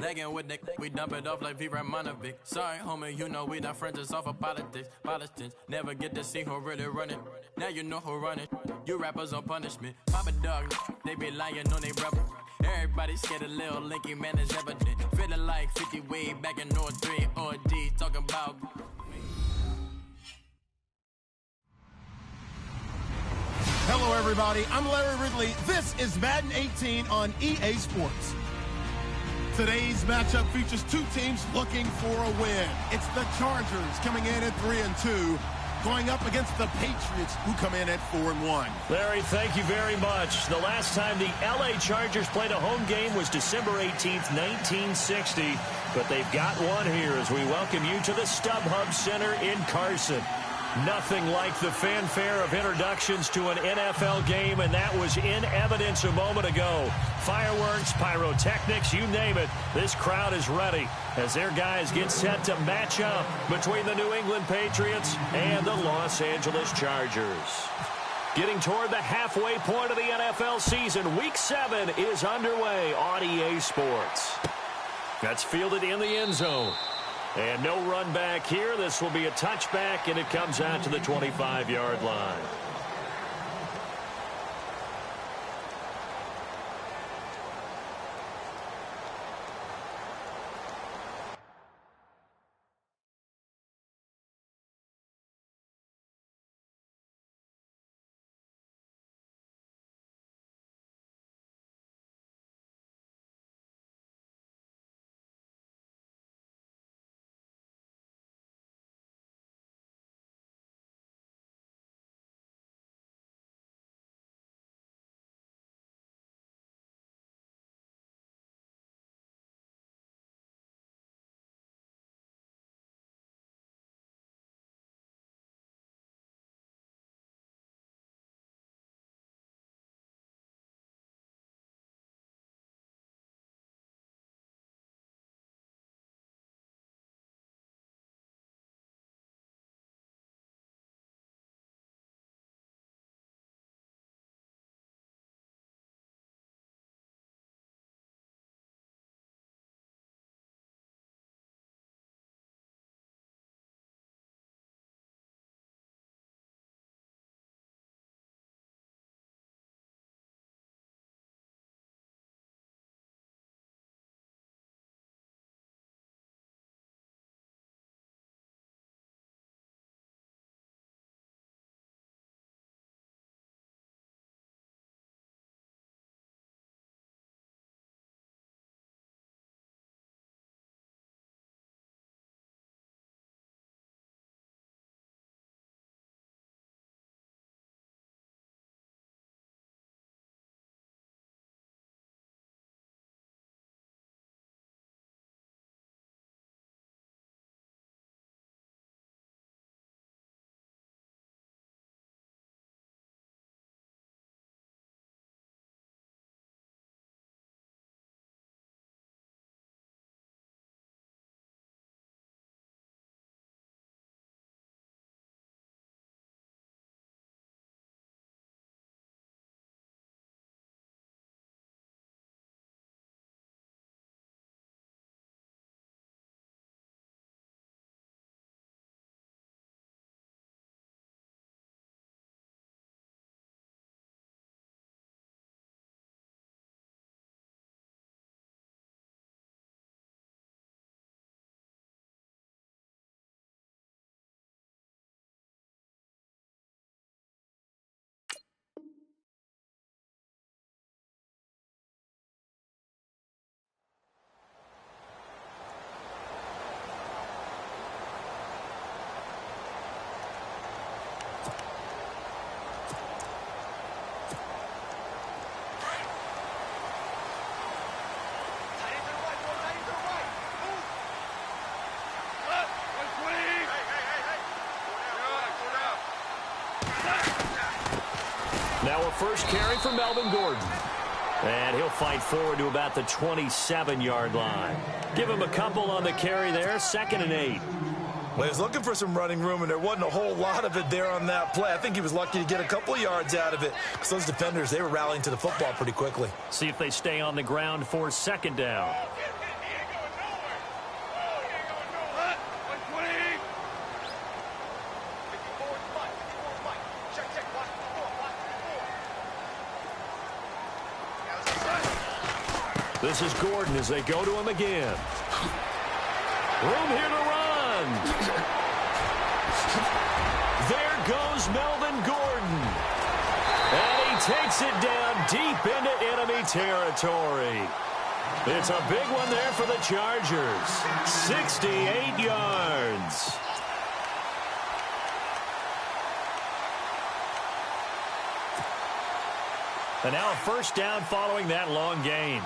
Legging with Nick, we dump it off like V. Ramonovic. Sorry, homie, you know we not friends, it's all for politics. Politics, never get to see who really running. Now you know who running. You rappers on punishment. Papa dog, they be lying on they rubber. Everybody scared a little linky man is evident. Feeling like 50 way back in 03 or D, talking about. Hello, everybody. I'm Larry Ridley. This is Madden 18 on EA Sports. Today's matchup features two teams looking for a win. It's the Chargers coming in at 3-2, going up against the Patriots, who come in at 4-1. Larry, thank you very much. The last time the LA Chargers played a home game was December 18th, 1960. But they've got one here as we welcome you to the StubHub Center in Carson. Nothing like the fanfare of introductions to an NFL game, and that was in evidence a moment ago. Fireworks, pyrotechnics, you name it. This crowd is ready as their guys get set to match up between the New England Patriots and the Los Angeles Chargers. Getting toward the halfway point of the NFL season, Week 7 is underway on EA Sports. That's fielded in the end zone. And no run back here. This will be a touchback, and it comes out to the 25-yard line. Now a first carry for Melvin Gordon. And he'll fight forward to about the 27-yard line. Give him a couple on the carry there, 2nd and 8. Well, he was looking for some running room, and there wasn't a whole lot of it there on that play. I think he was lucky to get a couple of yards out of it because those defenders, they were rallying to the football pretty quickly. See if they stay on the ground for 2nd down. This is Gordon as they go to him again. Room here to run. There goes Melvin Gordon. And he takes it down deep into enemy territory. It's a big one there for the Chargers. 68 yards. And now a first down following that long gain.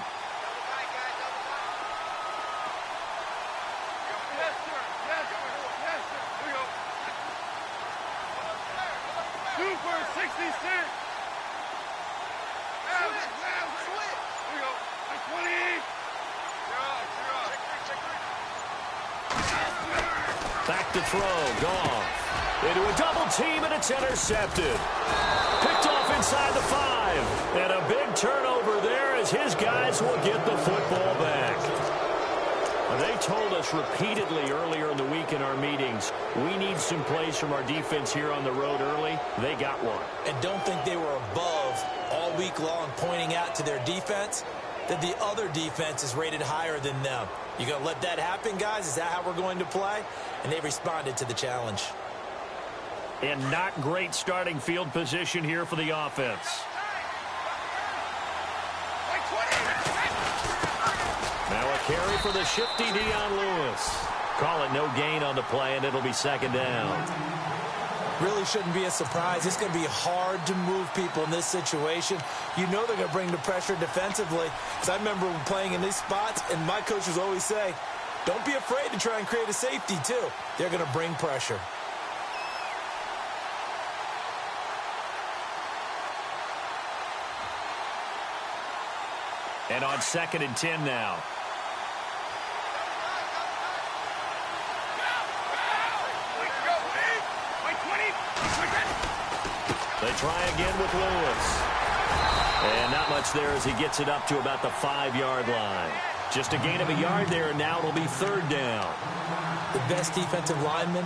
Back to throw, Goff. Into a double team, and it's intercepted. Picked off inside the 5. And a big turnover there as his guys will get the football back. They told us repeatedly earlier in the week in our meetings, we need some plays from our defense here on the road early. They got one. And don't think they were above all week long pointing out to their defense that the other defense is rated higher than them. You going to let that happen, guys? Is that how we're going to play? And they responded to the challenge. And not great starting field position here for the offense. Now a carry for the shifty Dion Lewis. Call it no gain on the play, and it'll be second down. Really shouldn't be a surprise. It's going to be hard to move people in this situation. You know they're going to bring the pressure defensively. Because I remember playing in these spots, and my coaches always say, don't be afraid to try and create a safety, too. They're going to bring pressure. And on 2nd and 10 now. They try again with Lewis. And not much there as he gets it up to about the 5-yard line. Just a gain of a yard there, and now it'll be third down. The best defensive linemen,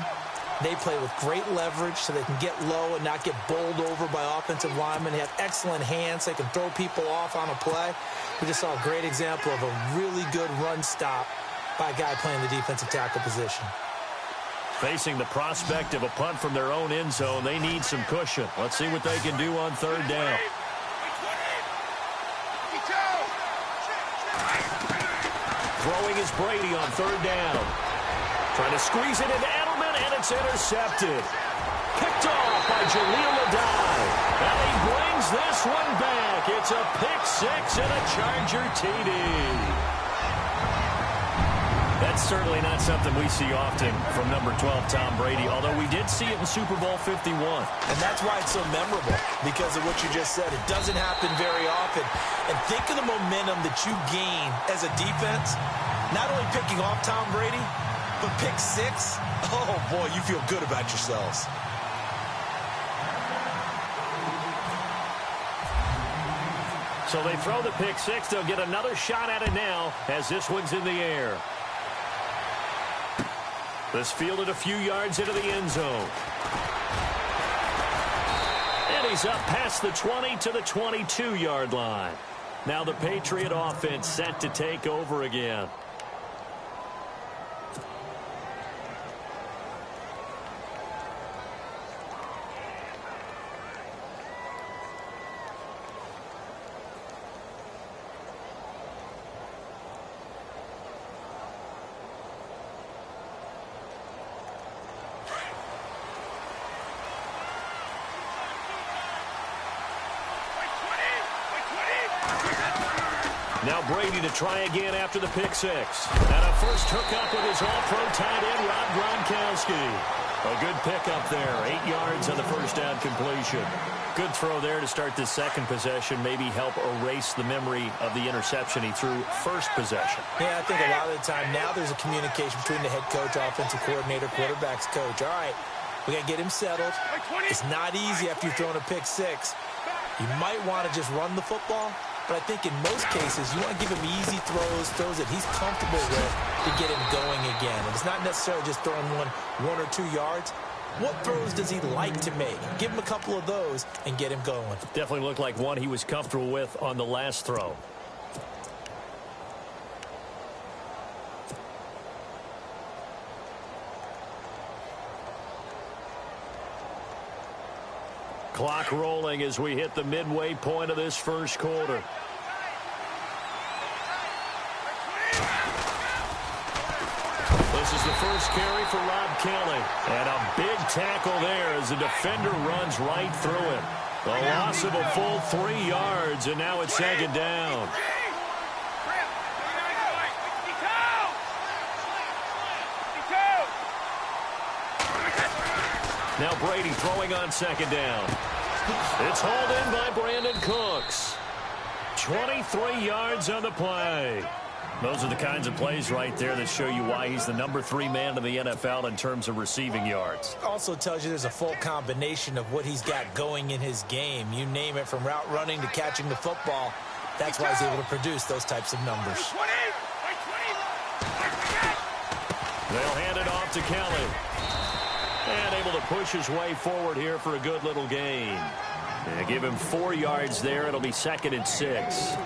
they play with great leverage so they can get low and not get bowled over by offensive linemen. They have excellent hands. They can throw people off on a play. We just saw a great example of a really good run stop by a guy playing the defensive tackle position. Facing the prospect of a punt from their own end zone, they need some cushion. Let's see what they can do on third down. Throwing is Brady on third down. Trying to squeeze it into Edelman, and it's intercepted. Picked off by Jaleel Adai. And he brings this one back. It's a pick six and a Charger TD. That's certainly not something we see often from number 12, Tom Brady, although we did see it in Super Bowl 51. And that's why it's so memorable, because of what you just said. It doesn't happen very often. And think of the momentum that you gain as a defense, not only picking off Tom Brady, but pick six. Oh, boy, you feel good about yourselves. So they throw the pick six. They'll get another shot at it now as this one's in the air. This fielded a few yards into the end zone. And he's up past the 20 to the 22-yard line. Now the Patriot offense set to take over again. Now Brady to try again after the pick six. And a first hookup with his all-pro tight end, Rob Gronkowski. A good pickup there. 8 yards on the first down completion. Good throw there to start the second possession. Maybe help erase the memory of the interception he threw first possession. Yeah, I think a lot of the time now there's a communication between the head coach, offensive coordinator, quarterback's coach. All right, we got to get him settled. It's not easy after you've thrown a pick six. You might want to just run the football. But I think in most cases, you want to give him easy throws that he's comfortable with to get him going again. And it's not necessarily just throwing one or 2 yards. What throws does he like to make? Give him a couple of those and get him going. Definitely looked like one he was comfortable with on the last throw. Clock rolling as we hit the midway point of this first quarter. This is the first carry for Rob Kelly. And a big tackle there as the defender runs right through him. The loss of a full 3 yards, and now it's second down. Now Brady throwing on second down. It's hauled in by Brandon Cooks. 23 yards on the play. Those are the kinds of plays right there that show you why he's the #3 man in the NFL in terms of receiving yards. Also tells you there's a full combination of what he's got going in his game. You name it, from route running to catching the football. That's why he's able to produce those types of numbers. They'll hand it off to Kelly. And able to push his way forward here for a good little gain. They give him 4 yards there. It'll be 2nd and 6.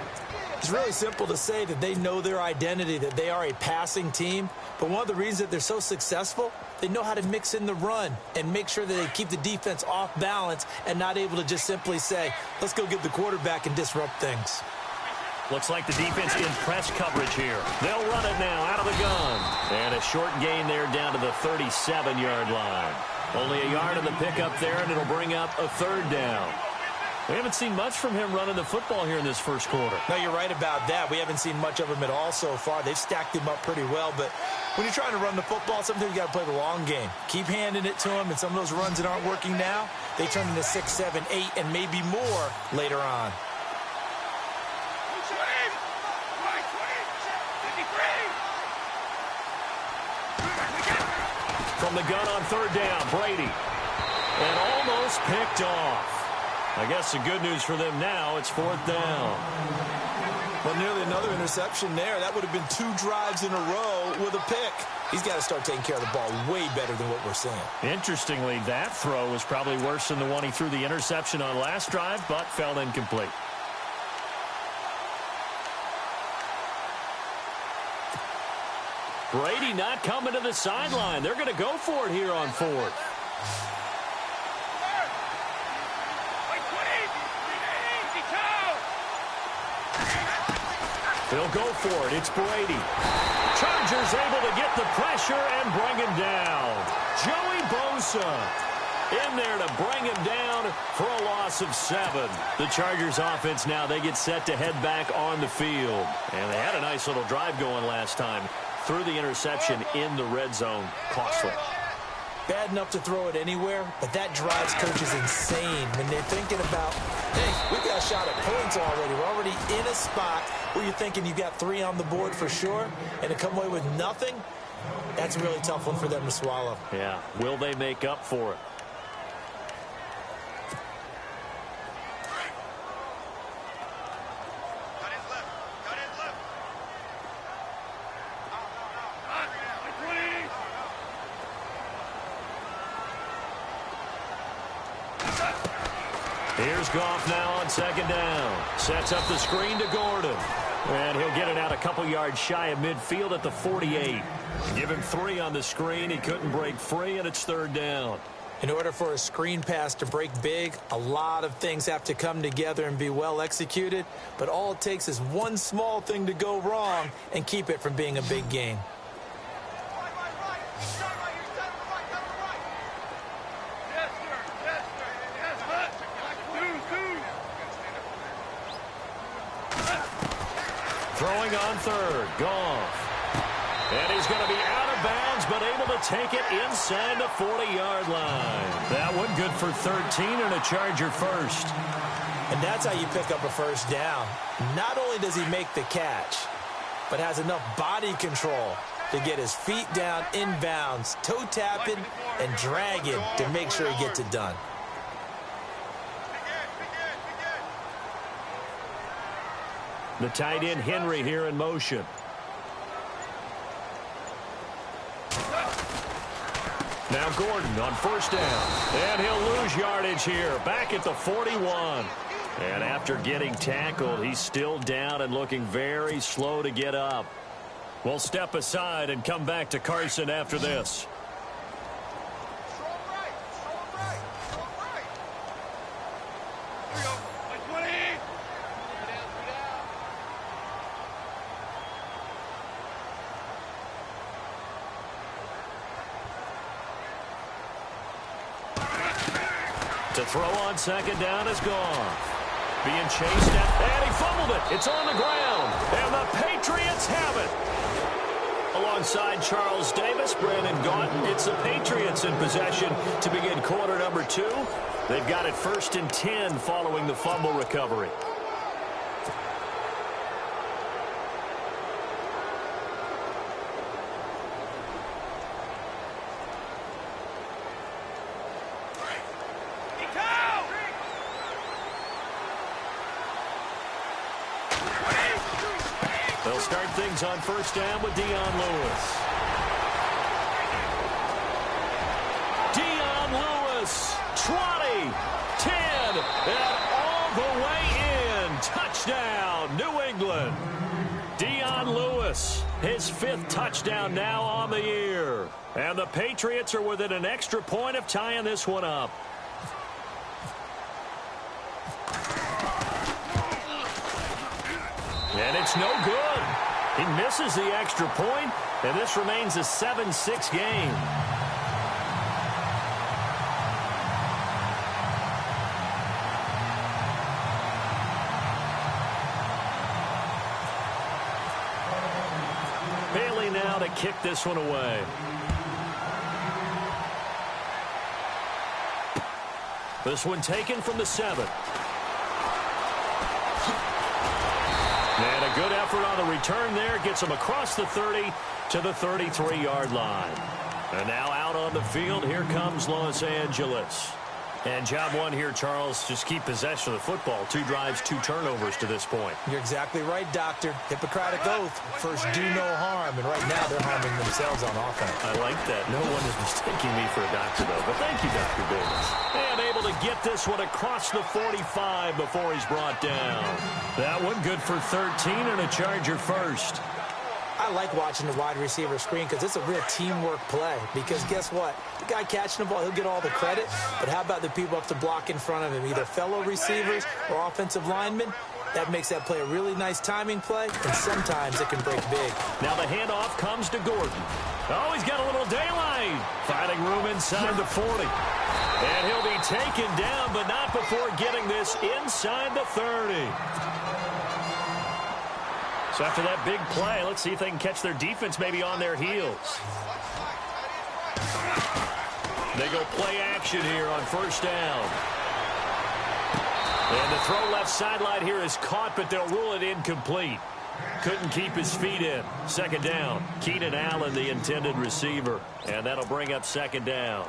It's really simple to say that they know their identity, that they are a passing team. But one of the reasons that they're so successful, they know how to mix in the run and make sure that they keep the defense off balance and not able to just simply say, let's go get the quarterback and disrupt things. Looks like the defense in press coverage here. They'll run it now out of the gun. And a short gain there down to the 37-yard line. Only a yard on the pickup there, and it'll bring up a 3rd down. We haven't seen much from him running the football here in this first quarter. No, you're right about that. We haven't seen much of him at all so far. They've stacked him up pretty well, but when you're trying to run the football, sometimes you got to play the long game. Keep handing it to him, and some of those runs that aren't working now, they turn into 6, 7, 8, and maybe more later on. From the gun on 3rd down, Brady. And almost picked off. I guess the good news for them now, it's 4th down. Well, nearly another interception there. That would have been 2 drives in a row with a pick. He's got to start taking care of the ball way better than what we're seeing. Interestingly, that throw was probably worse than the one he threw the interception on last drive, but fell incomplete. Brady not coming to the sideline. They're going to go for it here on 4th. They'll go for it. It's Brady. Chargers able to get the pressure and bring him down. Joey Bosa in there to bring him down for a loss of 7. The Chargers offense now, they get set to head back on the field. And they had a nice little drive going last time. Threw the interception in the red zone. Costly. Bad enough to throw it anywhere, but that drives coaches insane when they're thinking about, hey, we've got a shot at points already. We're already in a spot where you're thinking you've got 3 on the board for sure, and to come away with nothing, that's a really tough one for them to swallow. Yeah. Will they make up for it? Here's Goff now on 2nd down. Sets up the screen to Gordon. And he'll get it out a couple yards shy of midfield at the 48. Give him 3 on the screen. He couldn't break free, and it's 3rd down. In order for a screen pass to break big, a lot of things have to come together and be well executed. But all it takes is one small thing to go wrong and keep it from being a big game. Throwing on 3rd, Goff. And he's going to be out of bounds, but able to take it inside the 40-yard line. That one good for 13 and a Charger first. And that's how you pick up a 1st down. Not only does he make the catch, but has enough body control to get his feet down inbounds, toe tapping, and dragging to make sure he gets it done. The tight end Henry here in motion. Now Gordon on 1st down. And he'll lose yardage here. Back at the 41. And after getting tackled, he's still down and looking very slow to get up. We'll step aside and come back to Carson after this. To throw on second down is gone. Being chased at, and he fumbled it. It's on the ground, and the Patriots have it. Alongside Charles Davis, Brandon Gaunton, it's the Patriots in possession to begin quarter number 2. They've got it 1st and 10 following the fumble recovery. They'll start things on 1st down with Dion Lewis. Dion Lewis, 20, 10, and all the way in. Touchdown, New England. Dion Lewis, his 5th touchdown now on the year. And the Patriots are within an extra point of tying this one up. And it's no good. He misses the extra point, and this remains a 7-6 game. Bailey now to kick this one away. This one taken from the 7. And a good effort on the return there. Gets him across the 30 to the 33-yard line. And now out on the field, here comes Los Angeles. And job one here, Charles, just keep possession of the football. 2 drives, 2 turnovers to this point. You're exactly right, Doctor. Hippocratic oath. First, do no harm. And right now, they're harming themselves on offense. I like that. No one is mistaking me for a doctor, though. But thank you, Dr. Davis. And able to get this one across the 45 before he's brought down. That one good for 13 and a Charger first. I like watching the wide receiver screen because it's a real teamwork play. Because guess what? The guy catching the ball, he'll get all the credit. But how about the people up to block in front of him, either fellow receivers or offensive linemen? That makes that play a really nice timing play, and sometimes it can break big. Now the handoff comes to Gordon. Oh, he's got a little daylight. Finding room inside the 40. And he'll be taken down, but not before getting this inside the 30. So after that big play, let's see if they can catch their defense maybe on their heels. They go play action here on 1st down. And the throw left sideline here is caught, but they'll rule it incomplete. Couldn't keep his feet in. 2nd down. Keenan Allen, the intended receiver. And that'll bring up 2nd down.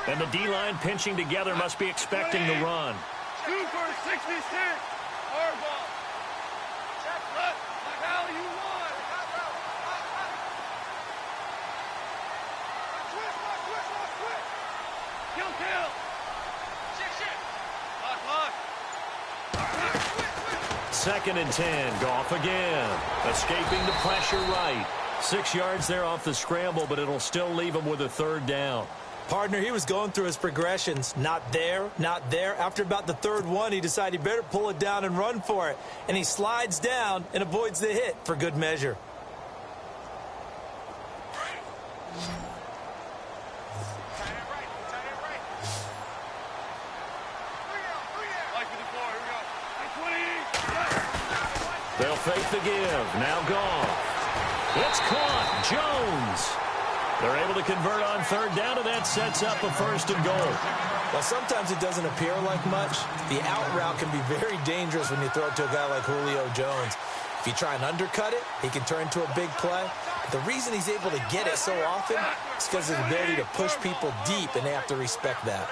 And the D-line pinching together must be expecting the run. 2 for 66. Hard ball. Check left. Like how you want. Twist. Kill. Shit. Lock. 2nd and 10. Goff again. Escaping the pressure right. 6 yards there off the scramble, but it'll still leave him with a 3rd down. Partner, he was going through his progressions. Not there, not there. After about the 3rd one, he decided he better pull it down and run for it. And he slides down and avoids the hit for good measure. They'll fake the give. Now Goff. It's caught. Jones. They're able to convert on 3rd down, and that sets up a 1st and goal. Well, sometimes it doesn't appear like much. The out route can be very dangerous when you throw it to a guy like Julio Jones. If you try and undercut it, he can turn into a big play. But the reason he's able to get it so often is because of his ability to push people deep, and they have to respect that.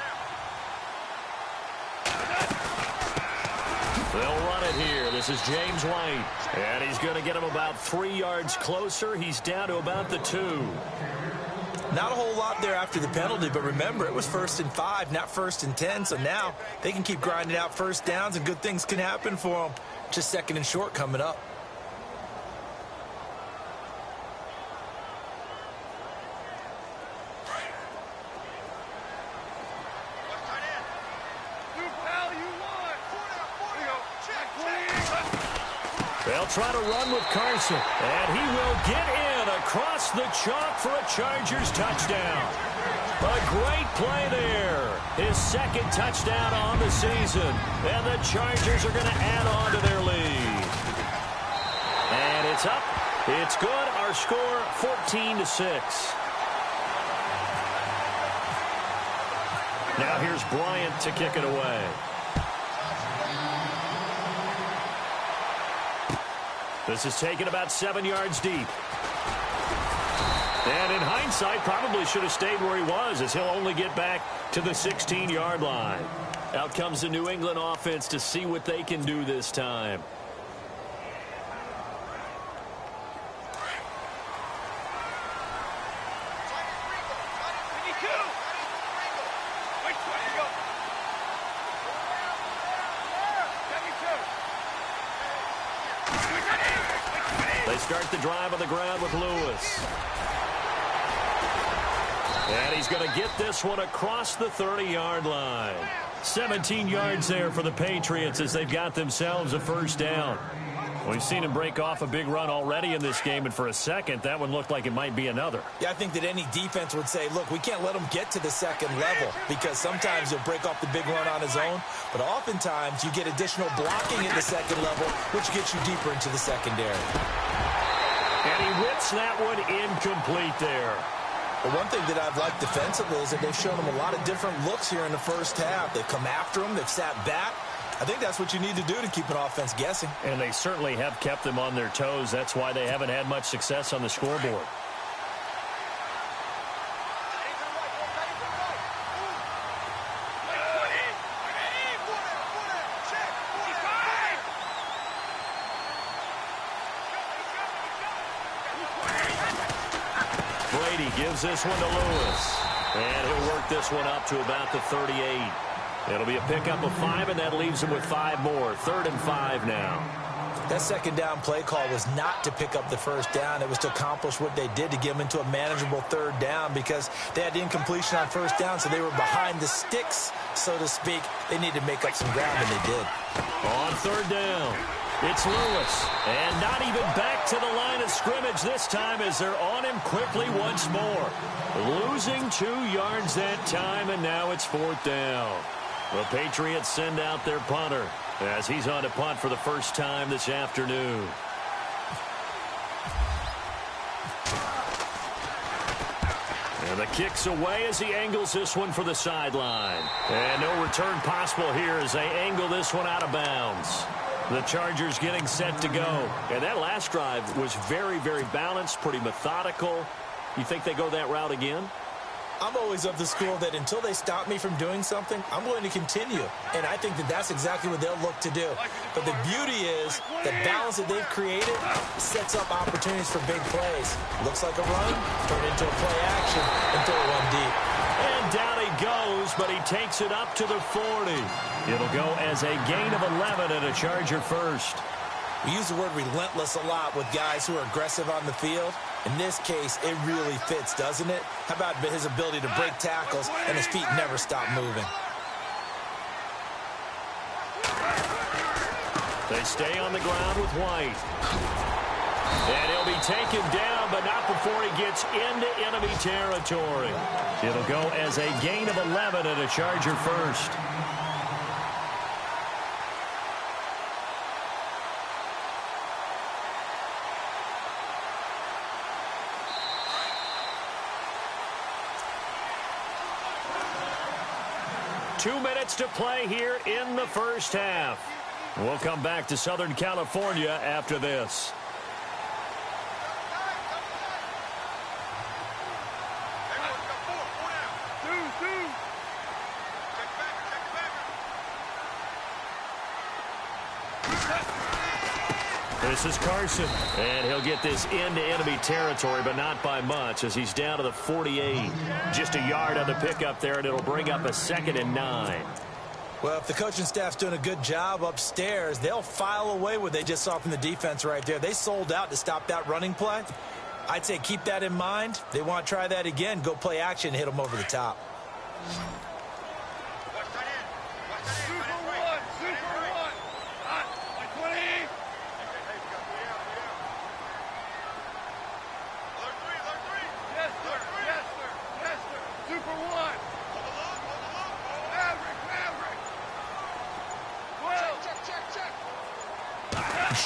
They'll run it here. This is James White. And he's going to get him about 3 yards closer. He's down to about the 2. Not a whole lot there after the penalty, but remember, it was 1st and 5, not 1st and 10. So now they can keep grinding out 1st downs, and good things can happen for them. Just 2nd and short coming up. They'll try to run with Carson, and he will get in across the chalk for a Chargers touchdown. A great play there. His second touchdown on the season, and the Chargers are going to add on to their lead. And it's up. It's good. Our score, 14-6. Now here's Bryant to kick it away. This is taken about 7 yards deep. And in hindsight, probably should have stayed where he was, as he'll only get back to the 16-yard line. Out comes the New England offense to see what they can do this time. They start the drive on the ground with Lewis. And he's going to get this one across the 30-yard line. 17 yards there for the Patriots as they've got themselves a first down. We've seen him break off a big run already in this game, and for a second, that one looked like it might be another. Yeah, I think that any defense would say, look, we can't let him get to the second level, because sometimes he'll break off the big run on his own, but oftentimes you get additional blocking at the second level, which gets you deeper into the secondary. And he whips that one incomplete there. The one thing that I've liked defensively is that they've shown him a lot of different looks here in the first half. They've come after him. They've sat back. I think that's what you need to do to keep an offense guessing. And they certainly have kept them on their toes. That's why they haven't had much success on the scoreboard. Brady gives this one to Lewis. And he'll work this one up to about the 38. It'll be a pickup of 5, and that leaves him with 5 more. 3rd and 5 now. That second down play call was not to pick up the first down. It was to accomplish what they did to get them into a manageable 3rd down, because they had incompletion on first down, so they were behind the sticks, so to speak. They needed to make up some ground, and they did. On 3rd down, it's Lewis. And not even back to the line of scrimmage this time as they're on him quickly once more. Losing 2 yards that time, and now it's 4th down. The Patriots send out their punter as he's on to punt for the first time this afternoon. And the kick's away as he angles this one for the sideline. And no return possible here as they angle this one out of bounds. The Chargers getting set to go. And that last drive was very, very balanced, pretty methodical. You think they go that route again? I'm always of the school that until they stop me from doing something, I'm going to continue. And I think that that's exactly what they'll look to do. But the beauty is the balance that they've created sets up opportunities for big plays. Looks like a run, turn into a play action, and throw one deep. And down he goes, but he takes it up to the 40. It'll go as a gain of 11 and a Charger first. We use the word relentless a lot with guys who are aggressive on the field. In this case, it really fits, doesn't it? How about his ability to break tackles and his feet never stop moving? They stay on the ground with White. And he'll be taken down, but not before he gets into enemy territory. It'll go as a gain of 11 and a Charger first. Two minutes to play here in the first half. We'll come back to Southern California after this. This is Carson, and he'll get this into enemy territory, but not by much as he's down to the 48. Just a yard on the pickup there, and it'll bring up a 2nd and 9. Well, if the coaching staff's doing a good job upstairs, they'll file away what they just saw from the defense right there. They sold out to stop that running play. I'd say keep that in mind. They want to try that again. Go play action, hit them over the top.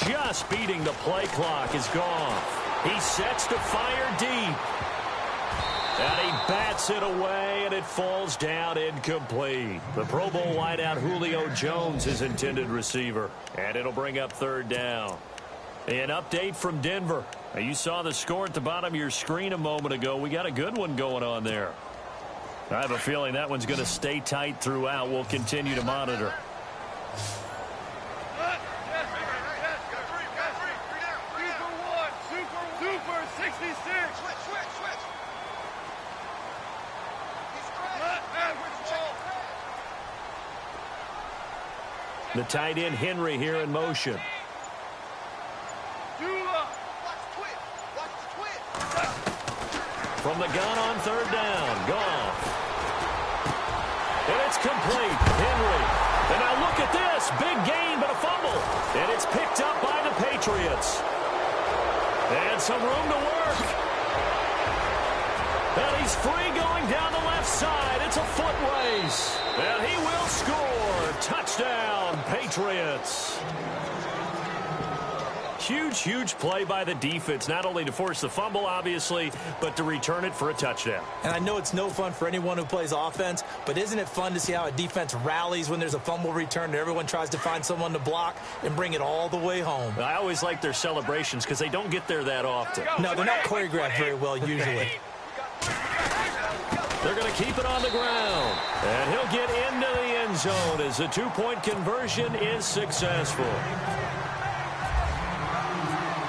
Just beating the play clock is gone. He sets to fire deep. And he bats it away, and it falls down incomplete. The Pro Bowl wideout Julio Jones is intended receiver. And it'll bring up third down. An update from Denver. Now, you saw the score at the bottom of your screen a moment ago. We got a good one going on there. I have a feeling that one's going to stay tight throughout. We'll continue to monitor. Super 66. The tight end Henry here in motion. From the gun on third down. Goff. And it's complete. Henry. And now look at this. Big gain, but a fumble. And it's picked up by the Patriots. And some room to work. And he's free going down the left side. It's a foot race. And he will score. Touchdown, Patriots. Huge play by the defense, not only to force the fumble, obviously, but to return it for a touchdown. And I know it's no fun for anyone who plays offense, but isn't it fun to see how a defense rallies when there's a fumble return and everyone tries to find someone to block and bring it all the way home? I always like their celebrations because they don't get there that often. No, they're not choreographed very well usually. They're going to keep it on the ground. And he'll get into the end zone as the two-point conversion is successful.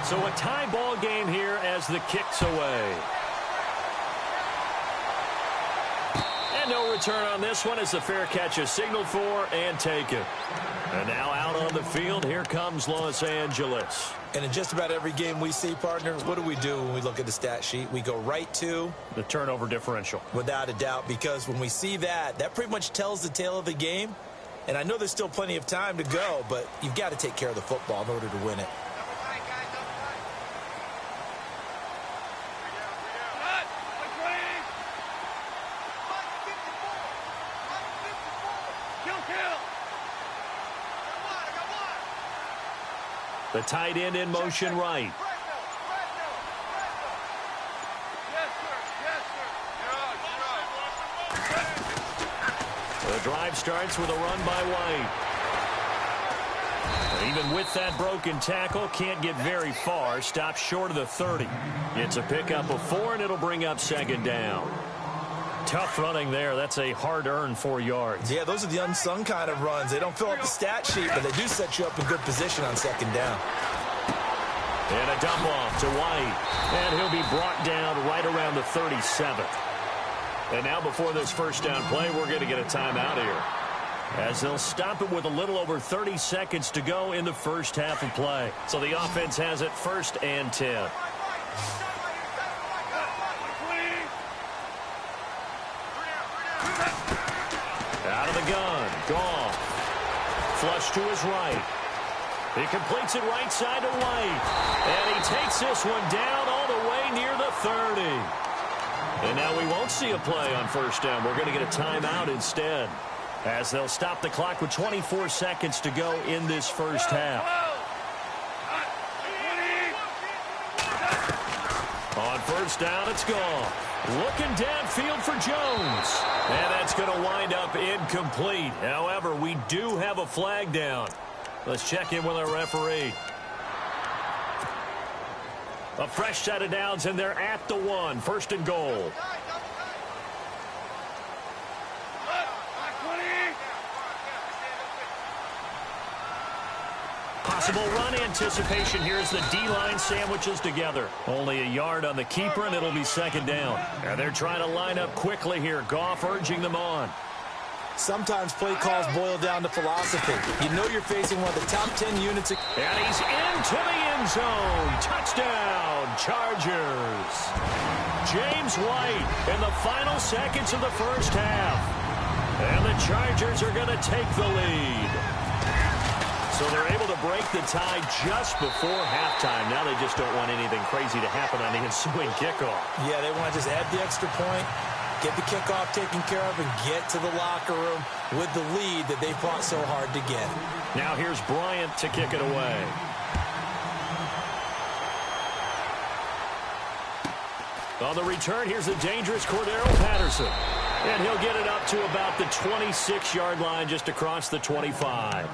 So a tie ball game here as the kick's away. And no return on this one as the fair catch is signaled for and taken. And now out on the field, here comes Los Angeles. And in just about every game we see, partner, what do we do when we look at the stat sheet? We go right to the turnover differential. Without a doubt, because when we see that, that pretty much tells the tale of the game. And I know there's still plenty of time to go, but you've got to take care of the football in order to win it. The tight end in motion right. The drive starts with a run by White. Even with that broken tackle, can't get very far. Stops short of the 30. It's a pickup of 4, and it'll bring up second down. Tough running there. That's a hard-earned 4 yards. Yeah, those are the unsung kind of runs. They don't fill up the stat sheet, but they do set you up in good position on second down. And a dump off to White. And he'll be brought down right around the 37th. And now before this first down play, we're going to get a timeout here, as they'll stop it with a little over 30 seconds to go in the first half of play. So the offense has it 1st and 10. Out of the gun. Goff. Flush to his right. He completes it right side to White. And he takes this one down all the way near the 30. And now we won't see a play on first down. We're going to get a timeout instead, as they'll stop the clock with 24 seconds to go in this first half. On first down, it's gone. Looking downfield for Jones. And that's going to wind up incomplete. However, we do have a flag down. Let's check in with our referee. A fresh set of downs, and they're at the 1. 1st and goal. Possible run anticipation here as the D-line sandwiches together. Only a yard on the keeper, and it'll be second down. And they're trying to line up quickly here. Goff urging them on. Sometimes play calls boil down to philosophy. You know you're facing one of the top 10 units. And he's into the end zone. Touchdown, Chargers. James White in the final seconds of the first half. And the Chargers are going to take the lead. So they're able to break the tie just before halftime. Now they just don't want anything crazy to happen on the ensuing kickoff. Yeah, they want to just add the extra point, get the kickoff taken care of, and get to the locker room with the lead that they fought so hard to get. Now here's Bryant to kick it away. On the return, here's the dangerous Cordero Patterson. And he'll get it up to about the 26-yard line, just across the 25.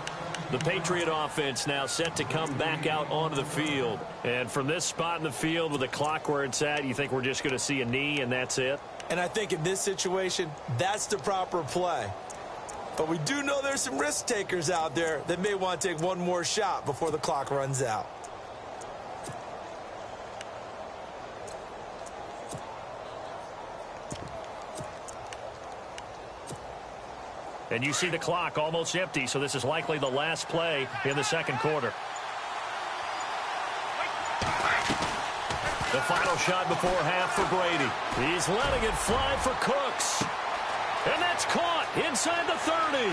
The Patriot offense now set to come back out onto the field. And from this spot in the field with the clock where it's at, you think we're just going to see a knee and that's it? And I think in this situation, that's the proper play. But we do know there's some risk takers out there that may want to take one more shot before the clock runs out. And you see the clock almost empty, so this is likely the last play in the second quarter. The final shot before half for Brady. He's letting it fly for Cooks. And that's caught inside the 30.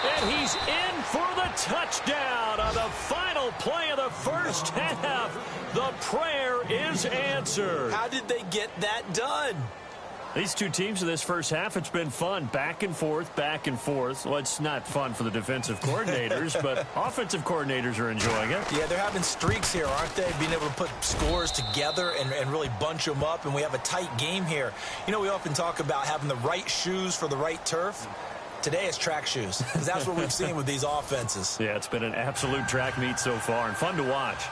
And he's in for the touchdown on the final play of the first half. The prayer is answered. How did they get that done? These two teams in this first half, it's been fun. Back and forth, back and forth. Well, it's not fun for the defensive coordinators, but offensive coordinators are enjoying it. Yeah, they're having streaks here, aren't they? Being able to put scores together and really bunch them up, and we have a tight game here. You know, we often talk about having the right shoes for the right turf. Today it's track shoes, because that's what we've seen with these offenses. Yeah, it's been an absolute track meet so far, and fun to watch.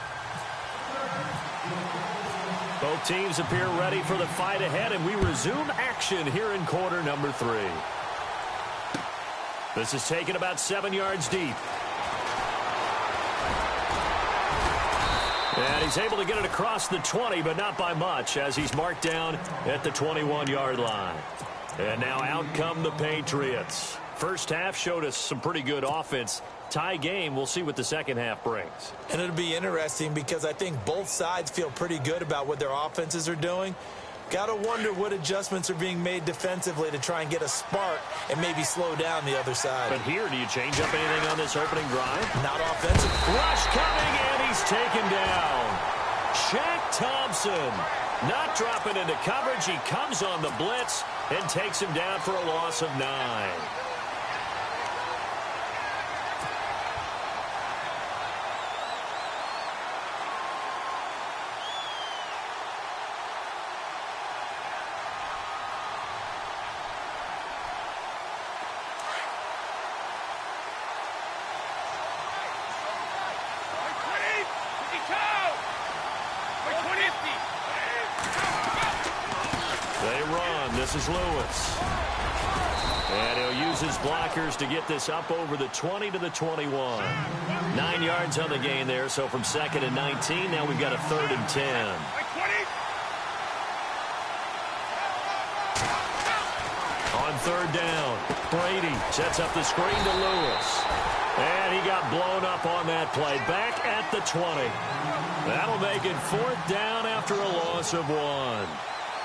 Both teams appear ready for the fight ahead, and we resume action here in quarter number 3. This is taken about 7 yards deep. And he's able to get it across the 20, but not by much, as he's marked down at the 21-yard line. And now out come the Patriots. First half showed us some pretty good offense. Tie game, we'll see what the second half brings. And it'll be interesting because I think both sides feel pretty good about what their offenses are doing. Got to wonder what adjustments are being made defensively to try and get a spark and maybe slow down the other side. But here, do you change up anything on this opening drive? Not offensive. Rush coming, and he's taken down. Shaq Thompson not dropping into coverage. He comes on the blitz and takes him down for a loss of 9. This is Lewis. And he'll use his blockers to get this up over the 20 to the 21. 9 yards on the gain there, so from 2nd and 19, now we've got a 3rd and 10. On 3rd down, Brady sets up the screen to Lewis. And he got blown up on that play. Back at the 20. That'll make it 4th down after a loss of 1.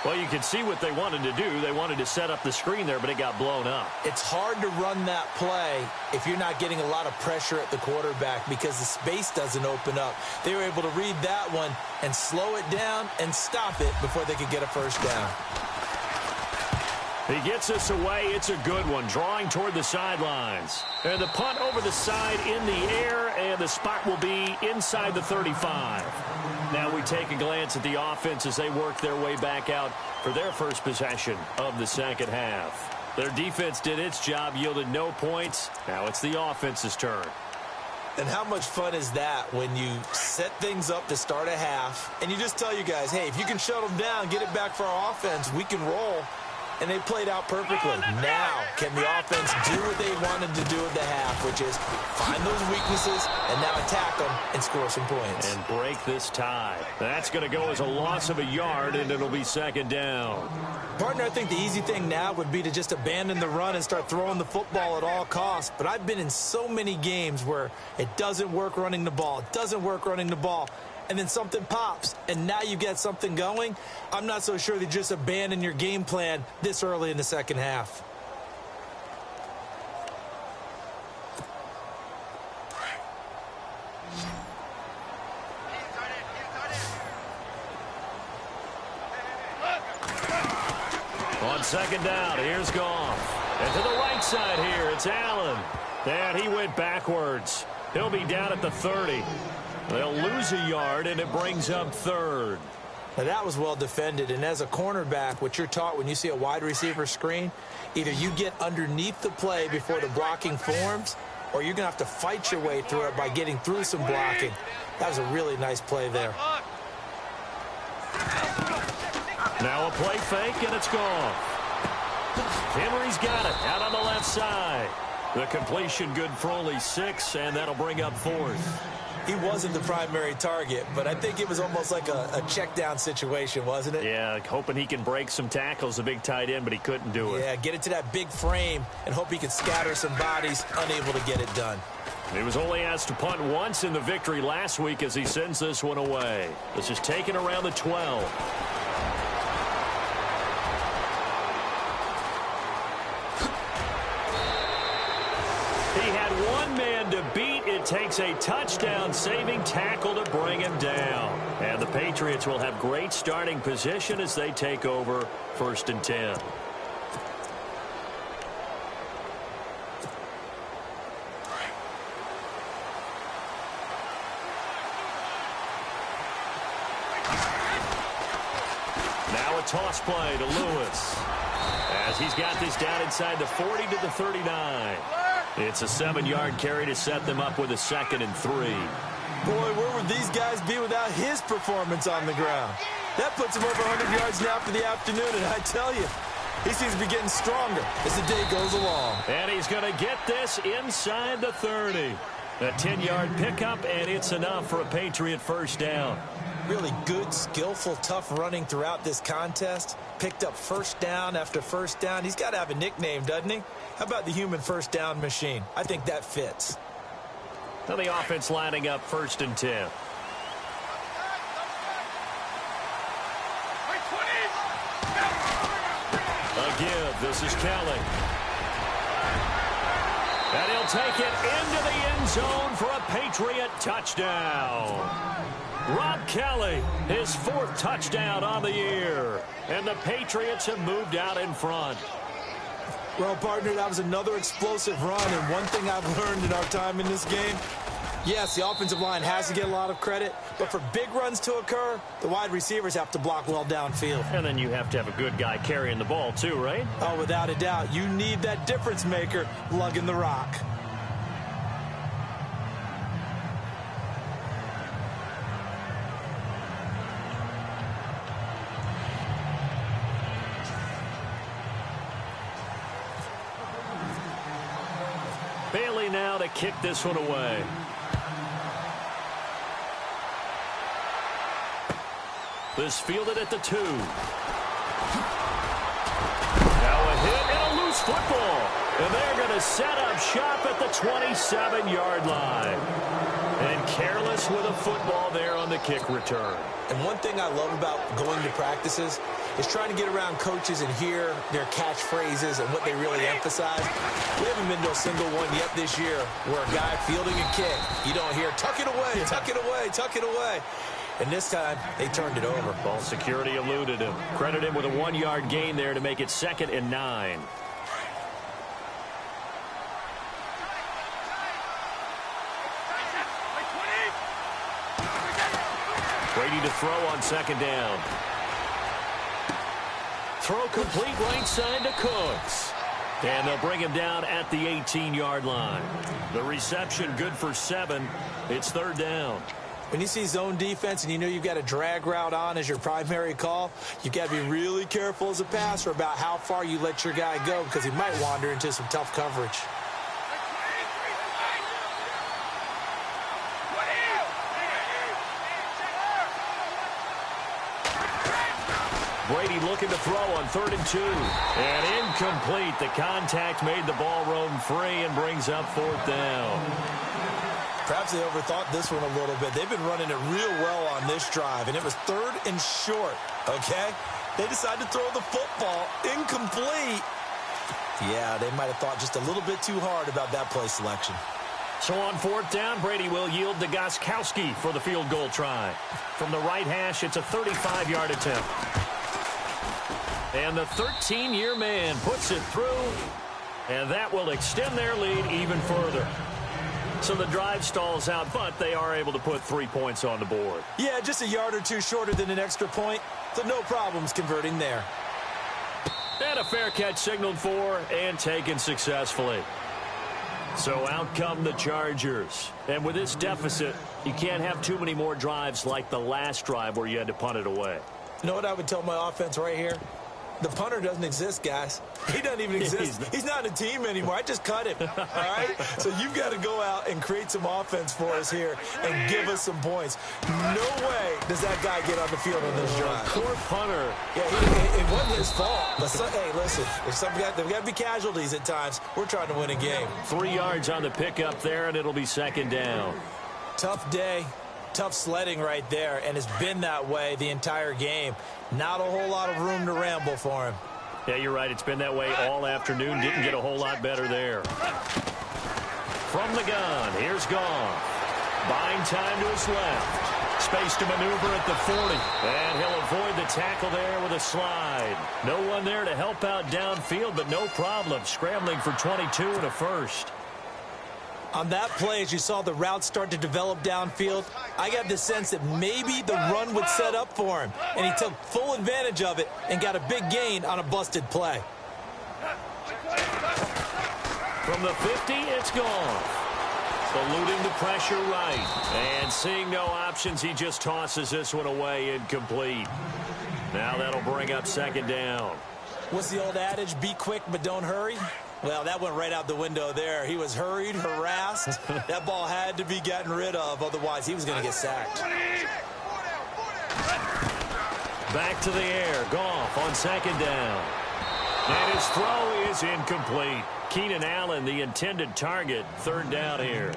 Well, you can see what they wanted to do. They wanted to set up the screen there, but it got blown up. It's hard to run that play if you're not getting a lot of pressure at the quarterback because the space doesn't open up. They were able to read that one and slow it down and stop it before they could get a first down. He gets us away. It's a good one, drawing toward the sidelines. And the punt over the side in the air, and the spot will be inside the 35. Now we take a glance at the offense as they work their way back out for their first possession of the second half. Their defense did its job, yielded no points. Now it's the offense's turn. And how much fun is that when you set things up to start a half, and you just tell you guys, hey, if you can shut them down, get it back for our offense, we can roll. And they played out perfectly. Now, can the offense do what they wanted to do at the half, which is find those weaknesses and now attack them and score some points. And break this tie. That's going to go as a loss of a yard, and it'll be 2nd down. Partner, I think the easy thing now would be to just abandon the run and start throwing the football at all costs. But I've been in so many games where it doesn't work running the ball. It doesn't work running the ball. And then something pops, and now you get something going. I'm not so sure that you just abandon your game plan this early in the second half. On 2nd down, here's Goff. And to the right side here, it's Allen. And he went backwards. He'll be down at the 30. They'll lose a yard, and it brings up 3rd. Now, that was well defended, and as a cornerback, what you're taught when you see a wide receiver screen, either you get underneath the play before the blocking forms, or you're going to have to fight your way through it by getting through some blocking. That was a really nice play there. Now a play fake, and it's gone. Henry's got it out on the left side. The completion good for only 6, and that'll bring up 4th. He wasn't the primary target, but I think it was almost like a check down situation, wasn't it? Yeah, hoping he can break some tackles, a big tight end, but he couldn't do it. Yeah, get it to that big frame and hope he could scatter some bodies, unable to get it done. He was only asked to punt once in the victory last week as he sends this one away. This is taken around the 12. He had one man to beat. It takes a touchdown-saving tackle to bring him down. And the Patriots will have great starting position as they take over 1st and 10. Now a toss play to Lewis as he's got this down inside the 40 to the 39. It's a 7-yard carry to set them up with a 2nd and 3. Boy, where would these guys be without his performance on the ground? That puts him over 100 yards now for the afternoon, and I tell you, he seems to be getting stronger as the day goes along. And he's going to get this inside the 30. A 10-yard pickup, and it's enough for a Patriot 1st down. Really good, skillful, tough running throughout this contest. Picked up 1st down after 1st down. He's got to have a nickname, doesn't he? How about the human 1st down machine? I think that fits. Now the offense lining up 1st and 10. Again, this is Kelly. And he'll take it into the end zone for a Patriot touchdown. Rob Kelly, his 4th touchdown on the year. And the Patriots have moved out in front. Well, partner, that was another explosive run. And one thing I've learned in our time in this game, yes, the offensive line has to get a lot of credit. But for big runs to occur, the wide receivers have to block well downfield. And then you have to have a good guy carrying the ball too, right? Oh, without a doubt. You need that difference maker lugging the rock. Bailey now to kick this one away. This fielded at the 2. Now a hit and a loose football. And they're going to set up shop at the 27-yard line. And careless with a football there on the kick return. And one thing I love about going to practices is trying to get around coaches and hear their catchphrases and what they really emphasize. We haven't been to a single one yet this year where a guy fielding a kick, you don't hear, tuck it away, tuck it away, tuck it away. And this time, they turned it over. Ball security eluded him. Credit him with a 1-yard gain there to make it 2nd and 9. Brady to throw on 2nd down. Throw complete right side to Cooks. And they'll bring him down at the 18-yard line. The reception good for 7. It's 3rd down. When you see zone defense and you know you've got a drag route on as your primary call, you've got to be really careful as a passer about how far you let your guy go because he might wander into some tough coverage. Brady looking to throw on 3rd and 2. And incomplete. The contact made the ball roam free and brings up 4th down. Perhaps they overthought this one a little bit. They've been running it real well on this drive, and it was 3rd and short, okay? They decided to throw the football incomplete. Yeah, they might have thought just a little bit too hard about that play selection. So on 4th down, Brady will yield to Gostkowski for the field goal try. From the right hash, it's a 35-yard attempt. And the 13-year man puts it through, and that will extend their lead even further. So the drive stalls out, but they are able to put 3 points on the board. Yeah, just a yard or two shorter than an extra point, so no problems converting there. And a fair catch signaled for and taken successfully. So out come the Chargers. And with this deficit, you can't have too many more drives like the last drive where you had to punt it away. You know what I would tell my offense right here? The punter doesn't exist, guys. He doesn't even exist. He's not a team anymore. I just cut him, all right? So you've got to go out and create some offense for us here and give us some points. No way does that guy get on the field on this drive. Poor punter. Yeah, it wasn't his fault. But, hey, listen, if there've got to be casualties at times. We're trying to win a game. 3 yards on the pickup there, and it'll be second down. Tough day. Tough sledding right there, and it's been that way the entire game. Not a whole lot of room to ramble for him. Yeah, you're right. It's been that way all afternoon. Didn't get a whole lot better there. From the gun, here's Goff. Buying time to his left. Space to maneuver at the 40. And he'll avoid the tackle there with a slide. No one there to help out downfield, but no problem. Scrambling for 22 and a first. On that play, as you saw the route start to develop downfield, I got the sense that maybe the run would set up for him. And he took full advantage of it and got a big gain on a busted play. From the 50, it's gone. Eluding the pressure right. And seeing no options, he just tosses this one away incomplete. Now that'll bring up second down. What's the old adage, be quick but don't hurry? Well, that went right out the window there. He was hurried, harassed. That ball had to be gotten rid of, otherwise he was going to get sacked. Back to the air. Goff on second down. And his throw is incomplete. Keenan Allen, the intended target. Third down here.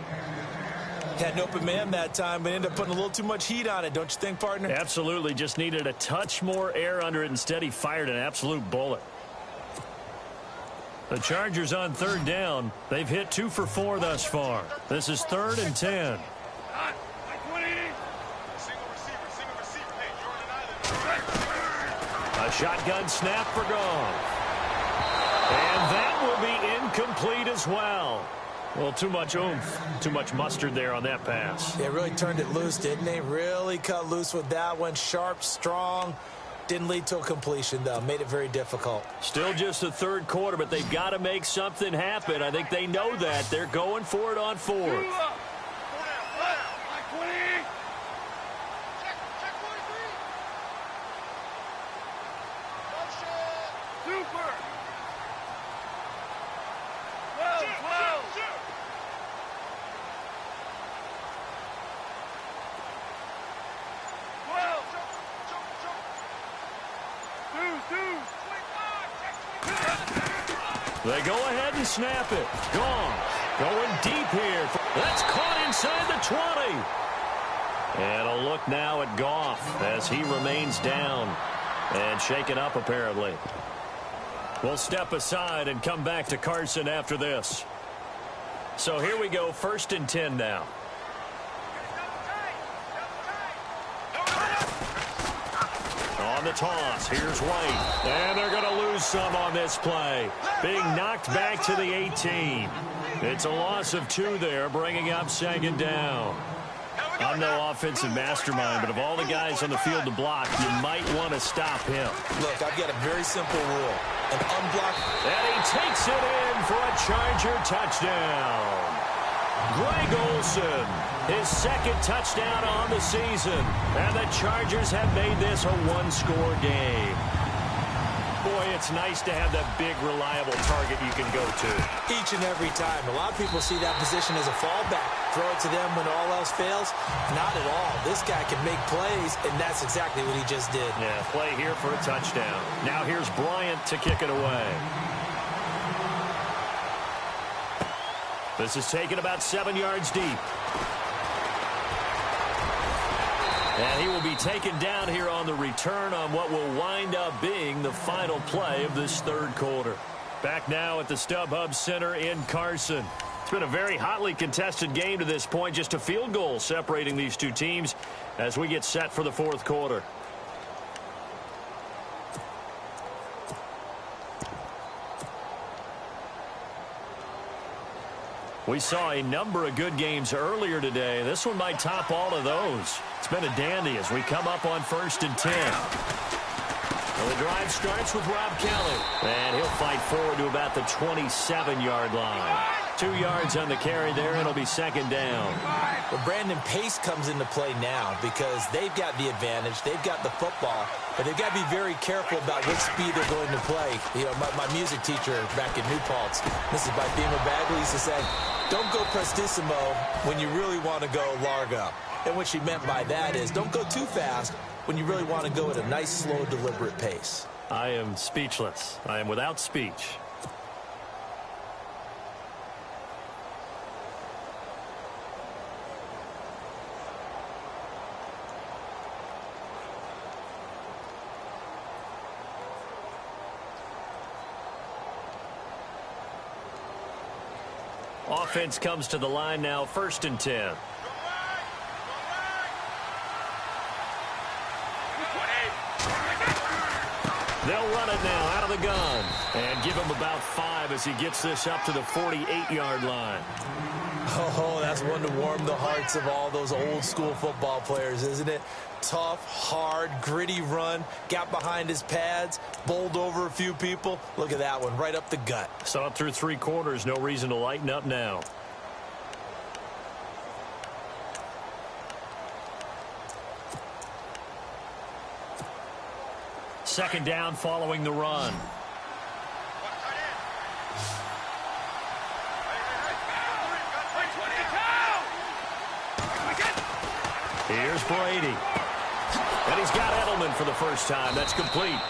Had an open man that time, but ended up putting a little too much heat on it, don't you think, partner? Absolutely. Just needed a touch more air under it. Instead, he fired an absolute bullet. The Chargers on third down. They've hit 2 for 4 thus far. This is 3rd and 10. A shotgun snap for Goff. And that will be incomplete as well. Well, too much oomph, too much mustard there on that pass. They really turned it loose, didn't they? Really cut loose with that one. Sharp, strong. Didn't lead to a completion, though. Made it very difficult. Still just the third quarter, but they've got to make something happen. I think they know that. They're going for it on 4th. They go ahead and snap it. Goff going deep here. That's caught inside the 20. And a look now at Goff as he remains down and shaken up apparently. We'll step aside and come back to Carson after this. So here we go, 1st and 10 now. On the toss, here's White. And they're going to lose some on this play. Being knocked back to the 18. It's a loss of 2 there, bringing up second down. I'm no offensive mastermind, but of all the guys on the field to block, you might want to stop him. Look, I've got a very simple rule. An unblocked. And he takes it in for a Charger touchdown. Greg Olsen, his 2nd touchdown on the season. And the Chargers have made this a 1-score game. Boy, it's nice to have that big, reliable target you can go to. Each and every time. A lot of people see that position as a fallback. Throw it to them when all else fails. Not at all. This guy can make plays, and that's exactly what he just did. Yeah, play here for a touchdown. Now here's Bryant to kick it away. This is taken about 7 yards deep. And he will be taken down here on the return on what will wind up being the final play of this third quarter. Back now at the StubHub Center in Carson. It's been a very hotly contested game to this point. Just a field goal separating these two teams as we get set for the fourth quarter. We saw a number of good games earlier today. This one might top all of those. It's been a dandy as we come up on 1st and 10. Well, the drive starts with Rob Kelly. And he'll fight forward to about the 27-yard line. 2 yards on the carry there. It'll be 2nd down. Well, Brandon, pace comes into play now because they've got the advantage. They've got the football. But they've got to be very careful about what speed they're going to play. You know, my music teacher back in New Paltz, Mrs. Bythema Bagley, used to say, don't go prestissimo when you really want to go largo. And what she meant by that is don't go too fast when you really want to go at a nice, slow, deliberate pace. I am speechless. I am without speech. Offense comes to the line now, 1st and 10. They'll run it now out of the gun and give him about 5 as he gets this up to the 48-yard line. Oh, that's one to warm the hearts of all those old school football players, isn't it? Tough, hard, gritty run, got behind his pads, bowled over a few people. Look at that one, right up the gut. Saw it through 3 quarters, no reason to lighten up now. Second down following the run. Here's Brady. And he's got Edelman for the first time. That's complete.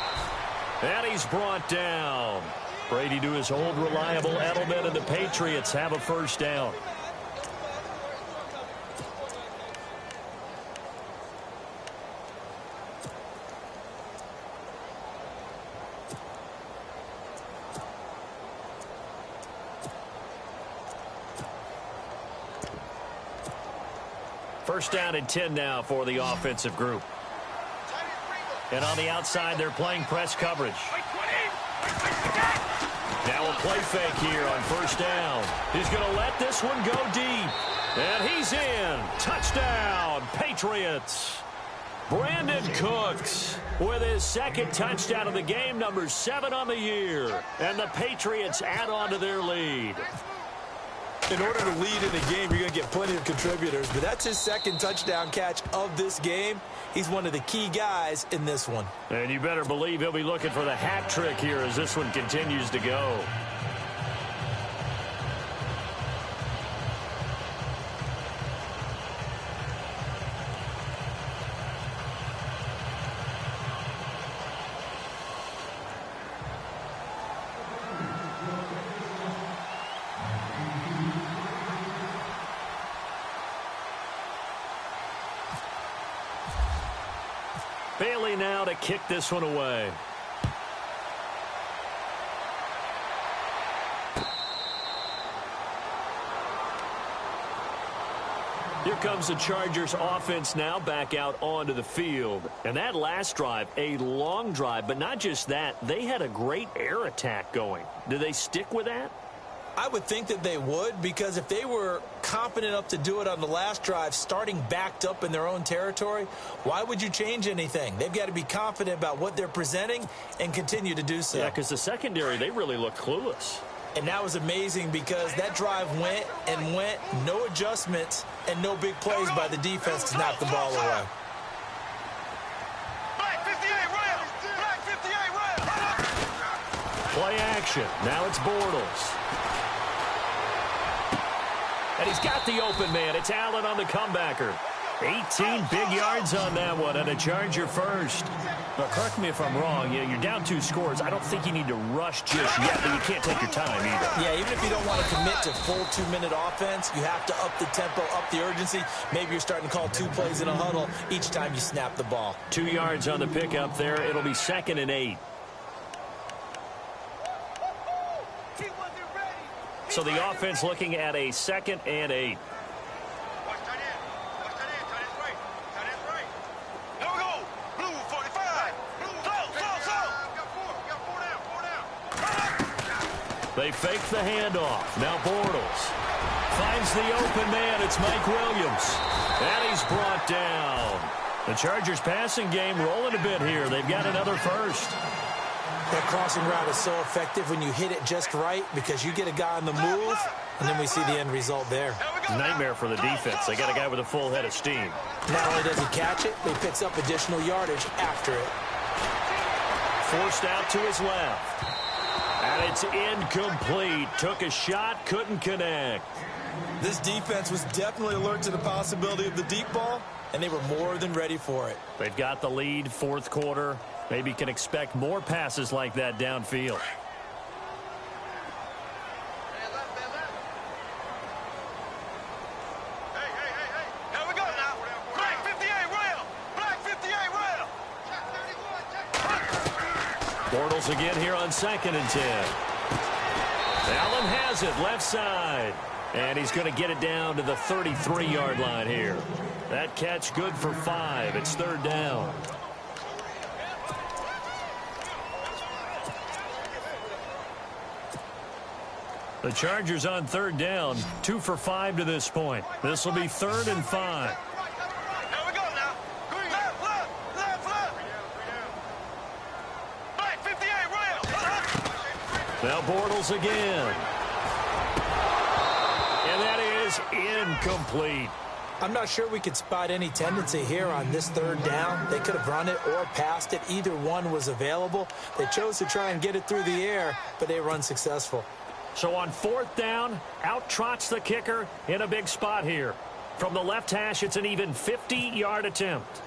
And he's brought down. Brady to his old reliable Edelman, and the Patriots have a first down. First down and 10 now for the offensive group. And on the outside, they're playing press coverage. Now a play fake here on first down. He's going to let this one go deep. And he's in. Touchdown, Patriots. Brandon Cooks with his 2nd touchdown of the game, number 7 on the year. And the Patriots add on to their lead. In order to lead in a game, you're going to get plenty of contributors, but that's his 2nd touchdown catch of this game. He's one of the key guys in this one. And you better believe he'll be looking for the hat trick here as this one continues to go. Bailey now to kick this one away. Here comes the Chargers offense now back out onto the field. And that last drive, a long drive, but not just that, they had a great air attack going. Do they stick with that? I would think that they would, because if they were confident enough to do it on the last drive, starting backed up in their own territory, why would you change anything? They've got to be confident about what they're presenting and continue to do so. Yeah, because the secondary, they really look clueless. And that was amazing because that drive went and went, no adjustments and no big plays by the defense to knock the ball away. Play action. Now it's Bortles. And he's got the open man. It's Allen on the comebacker. 18 big yards on that one, and a Charger first. Now, correct me if I'm wrong. Yeah, you're down 2 scores. I don't think you need to rush just yet, but you can't take your time either. Yeah, even if you don't want to commit to full 2-minute offense, you have to up the tempo, up the urgency. Maybe you're starting to call 2 plays in a huddle each time you snap the ball. 2 yards on the pickup there. It'll be 2nd and 8. So the offense looking at a 2nd and 8. They fake the handoff. Now Bortles finds the open man. It's Mike Williams. And he's brought down. The Chargers passing game rolling a bit here. They've got another first. That crossing route is so effective when you hit it just right because you get a guy on the move, and then we see the end result there. Nightmare for the defense. They got a guy with a full head of steam. Not only does he catch it, but he picks up additional yardage after it. Forced out to his left. And it's incomplete. Took a shot, couldn't connect. This defense was definitely alert to the possibility of the deep ball, and they were more than ready for it. They've got the lead, fourth quarter. Maybe can expect more passes like that downfield. Bortles again here on 2nd and 10. Allen has it left side. And he's going to get it down to the 33-yard line here. That catch good for 5. It's 3rd down. The Chargers on 3rd down. 2 for 5 to this point. This will be 3rd and 5. Now Bortles again. And that is incomplete. I'm not sure we could spot any tendency here on this 3rd down. They could have run it or passed it. Either one was available. They chose to try and get it through the air, but they were unsuccessful. So on 4th down, out trots the kicker in a big spot here. From the left hash, it's an even 50-yard attempt.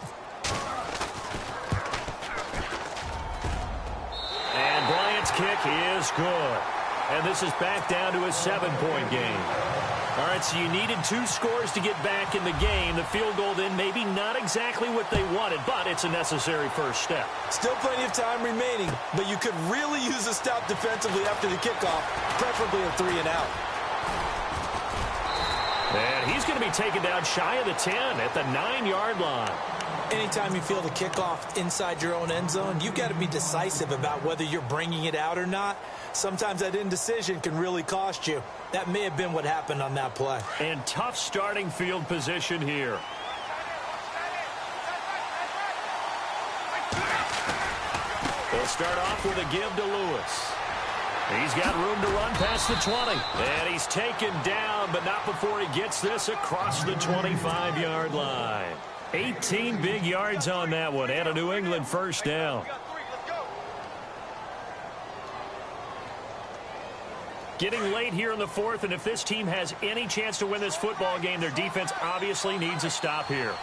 And Bryant's kick is good. And this is back down to a 7-point game. All right, so you needed 2 scores to get back in the game. The field goal then maybe not exactly what they wanted, but it's a necessary first step. Still plenty of time remaining, but you could really use a stop defensively after the kickoff, preferably a 3 and out. And he's going to be taken down shy of the 10 at the 9-yard line. Anytime you feel the kickoff inside your own end zone, you've got to be decisive about whether you're bringing it out or not. Sometimes that indecision can really cost you. That may have been what happened on that play. And tough starting field position here. They'll start off with a give to Lewis. He's got room to run past the 20. And he's taken down, but not before he gets this across the 25-yard line. 18 big yards on that one, and a New England first down. Getting late here in the 4th, and if this team has any chance to win this football game, their defense obviously needs a stop here.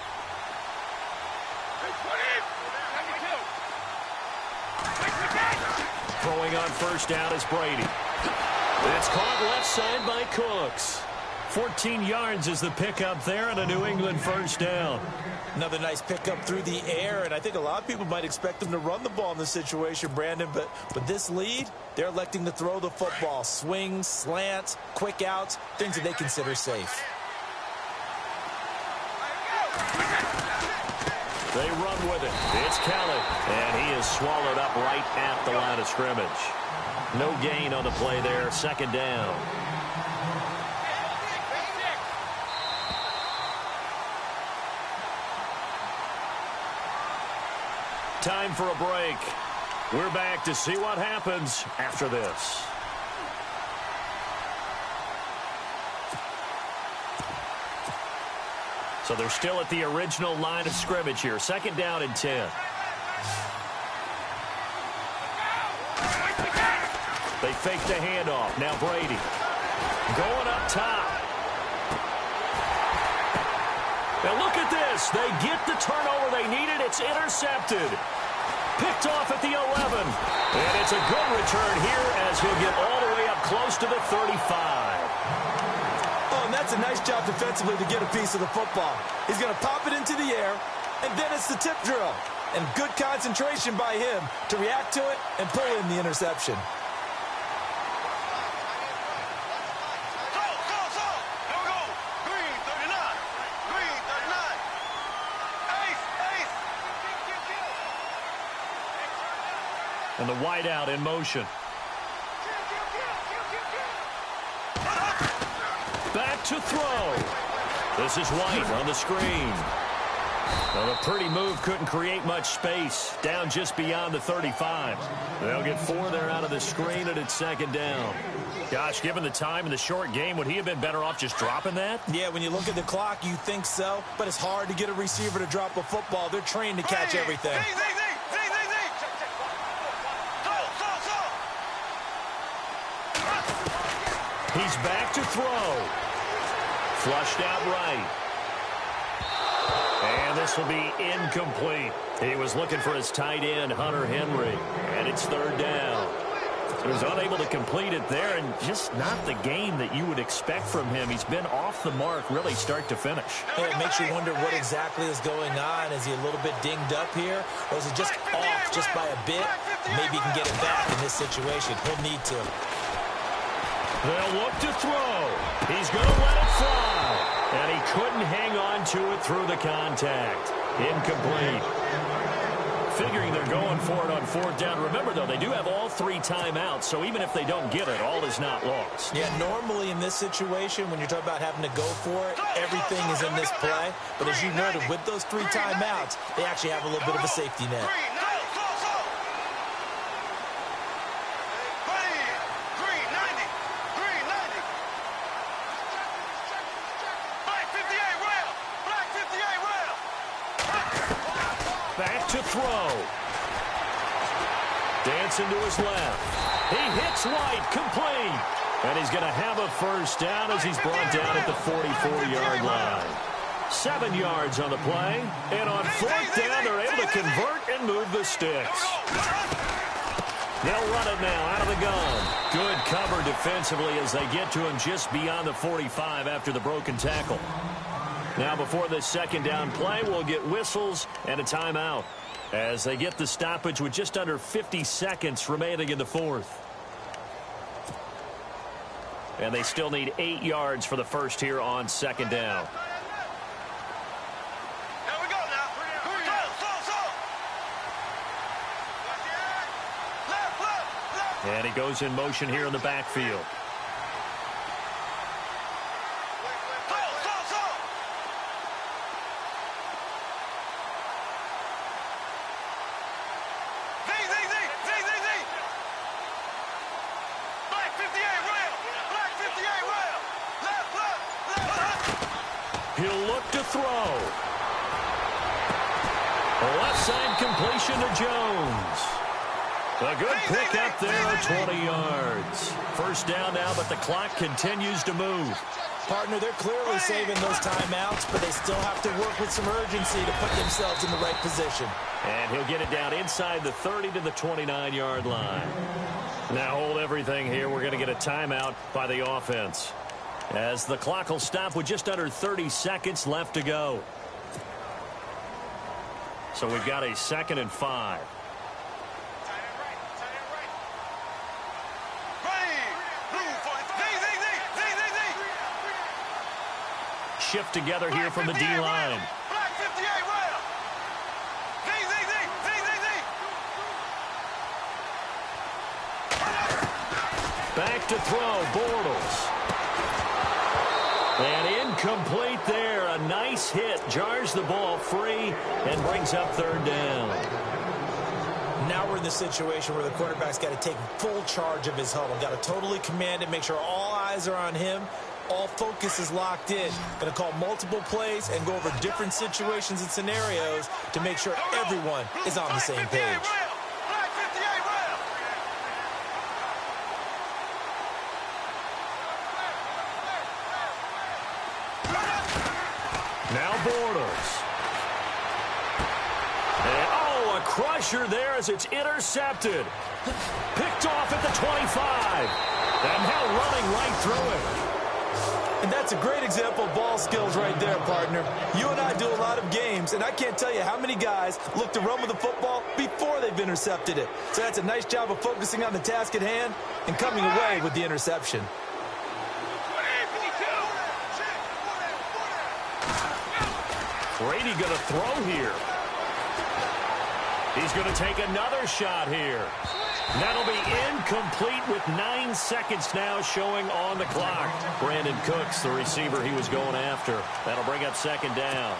Throwing on first down is Brady. It's caught left side by Cooks. 14 yards is the pickup there, and a New England first down. Another nice pickup through the air, and I think a lot of people might expect them to run the ball in this situation, Brandon, but with this lead, they're electing to throw the football. Swings, slants, quick outs, things that they consider safe. They run with it. It's Kelly, and he is swallowed up right at the line of scrimmage. No gain on the play there, 2nd down. Time for a break. We're back to see what happens after this. So they're still at the original line of scrimmage here. 2nd down and 10. They fake the handoff. Now Brady. Going up top. Now look at this. They get the turnover they needed. It's intercepted. Picked off at the 11. And it's a good return here as he'll get all the way up close to the 35. Oh, and that's a nice job defensively to get a piece of the football. He's going to pop it into the air, and then it's the tip drill. And good concentration by him to react to it and pull in the interception. And the wideout in motion. Back to throw. This is White on the screen. Well, a pretty move couldn't create much space. Down just beyond the 35. They'll get 4 there out of the screen, and it's second down. Gosh, given the time in the short game, would he have been better off just dropping that? Yeah, when you look at the clock, you think so. But it's hard to get a receiver to drop a football. They're trained to catch everything. He's back to throw. Flushed out right. And this will be incomplete. He was looking for his tight end, Hunter Henry. And it's third down. He was unable to complete it there, and just not the game that you would expect from him. He's been off the mark really start to finish. It makes you wonder what exactly is going on. Is he a little bit dinged up here? Or is he just off just by a bit? Maybe he can get it back in this situation. He'll need to. They'll look to throw. He's going to let it fly. And he couldn't hang on to it through the contact. Incomplete. Figuring they're going for it on fourth down. Remember, though, they do have all 3 timeouts, so even if they don't get it, all is not lost. Yeah, normally in this situation, when you're talking about having to go for it, everything is in this play. But as you noted, with those 3 timeouts, they actually have a little bit of a safety net. Back to throw. Dancing to his left. He hits White, complete. And he's going to have a first down as he's brought down at the 44-yard line. 7 yards on the play. And on fourth down, they're able to convert and move the sticks. They'll run it now out of the gun. Good cover defensively as they get to him just beyond the 45 after the broken tackle. Now before this second down play, we'll get whistles and a timeout as they get the stoppage with just under 50 seconds remaining in the fourth. And they still need 8 yards for the first here on second down. Here we go now. Left. And he goes in motion here in the backfield. He'll look to throw. Left side completion to Jones. A good pick up there, 20 yards. First down now, but the clock continues to move. Partner, they're clearly saving those timeouts, but they still have to work with some urgency to put themselves in the right position. And he'll get it down inside the 30 to the 29-yard line. Now hold everything here. We're going to get a timeout by the offense, as the clock will stop with just under 30 seconds left to go. So we've got a 2nd and 5. Shift together here from the D-line. Back to throw, Bortles. And incomplete there. A nice hit. Jars the ball free and brings up third down. Now we're in the situation where the quarterback's got to take full charge of his huddle. Got to totally command it, make sure all eyes are on him. All focus is locked in. Going to call multiple plays and go over different situations and scenarios to make sure everyone is on the same page. Now Bortles. And, oh, a crusher there as it's intercepted. Picked off at the 25. And now running right through it. And that's a great example of ball skills right there, partner. You and I do a lot of games, and I can't tell you how many guys look to run with the football before they've intercepted it. So that's a nice job of focusing on the task at hand and coming away with the interception. Brady going to throw here. He's going to take another shot here. That'll be incomplete with 9 seconds now showing on the clock. Brandon Cooks, the receiver he was going after. That'll bring up second down.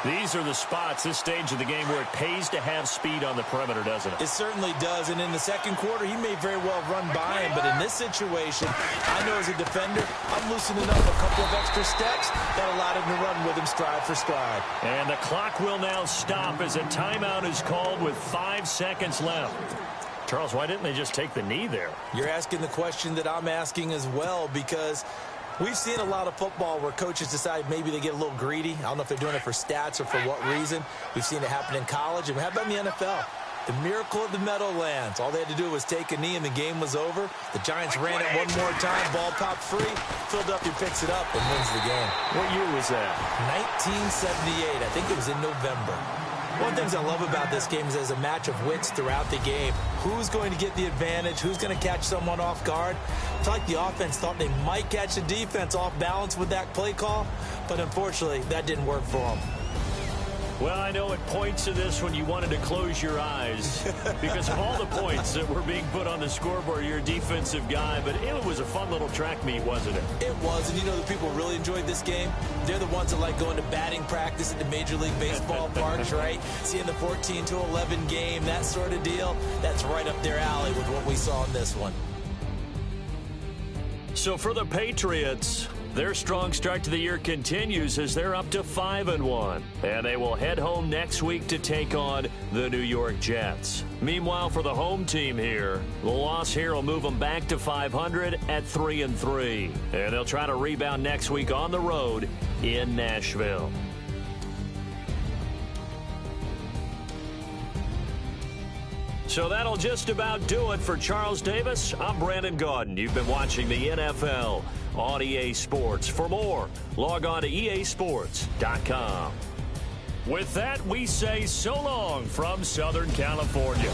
These are the spots, this stage of the game, where it pays to have speed on the perimeter, doesn't it? It certainly does, and in the second quarter, he may very well run by him, but in this situation, I know as a defender, I'm loosening up a couple of extra steps that allowed him to run with him stride for stride. And the clock will now stop as a timeout is called with 5 seconds left. Charles, why didn't they just take the knee there? You're asking the question that I'm asking as well, because we've seen a lot of football where coaches decide maybe they get a little greedy. I don't know if they're doing it for stats or for what reason. We've seen it happen in college. And how about in the NFL? The miracle of the Meadowlands. All they had to do was take a knee and the game was over. The Giants ran it one more time. Ball popped free. Philadelphia picks it up and wins the game. What year was that? 1978. I think it was in November. One of the things I love about this game is there's a match of wits throughout the game. Who's going to get the advantage? Who's going to catch someone off guard? It's like the offense thought they might catch the defense off balance with that play call, but unfortunately, that didn't work for them. Well, I know it points to this when you wanted to close your eyes because of all the points that were being put on the scoreboard. You're a defensive guy, but it was a fun little track meet, wasn't it? It was, and you know the people who really enjoyed this game? They're the ones that like going to batting practice at the Major League Baseball parks, right? Seeing the 14-11 game, that sort of deal, that's right up their alley with what we saw in this one. So for the Patriots, their strong start to the year continues as they're up to 5-1. And they will head home next week to take on the New York Jets. Meanwhile, for the home team here, the loss here will move them back to 500 at 3-3. And they'll try to rebound next week on the road in Nashville. So that'll just about do it for Charles Davis. I'm Brandon Gaudin. You've been watching the NFL on EA Sports. For more, log on to easports.com. With that, we say so long from Southern California.